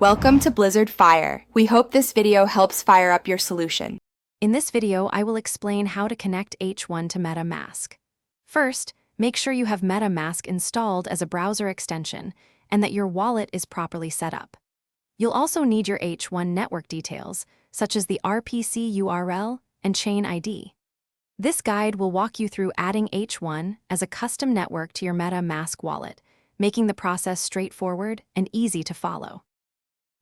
Welcome to Blizzard Fire. We hope this video helps fire up your solution. In this video, I will explain how to connect H1 to MetaMask. First, make sure you have MetaMask installed as a browser extension and that your wallet is properly set up. You'll also need your H1 network details, such as the RPC URL and chain ID. This guide will walk you through adding H1 as a custom network to your MetaMask wallet, making the process straightforward and easy to follow.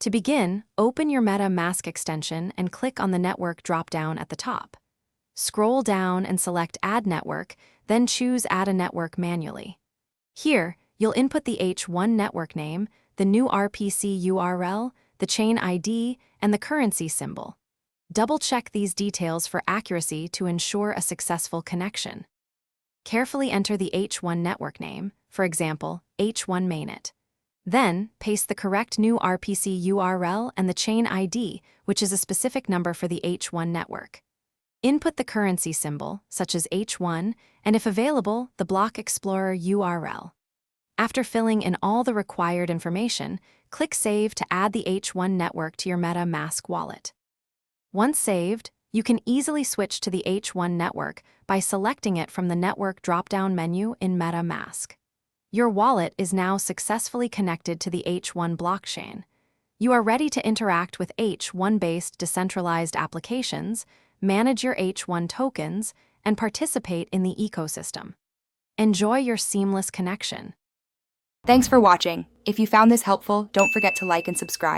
To begin, open your MetaMask extension and click on the network drop-down at the top. Scroll down and select Add Network, then choose Add a Network manually. Here, you'll input the H1 network name, the new RPC URL, the chain ID, and the currency symbol. Double-check these details for accuracy to ensure a successful connection. Carefully enter the H1 network name, for example, H1 mainnet. Then, paste the correct new RPC URL and the chain ID, which is a specific number for the H1 network. Input the currency symbol, such as H1, and if available, the Block Explorer URL. After filling in all the required information, click Save to add the H1 network to your MetaMask wallet. Once saved, you can easily switch to the H1 network by selecting it from the Network drop-down menu in MetaMask. Your wallet is now successfully connected to the H1 blockchain. You are ready to interact with H1-based decentralized applications, manage your H1 tokens, and participate in the ecosystem. Enjoy your seamless connection. Thanks for watching. If you found this helpful, don't forget to like and subscribe.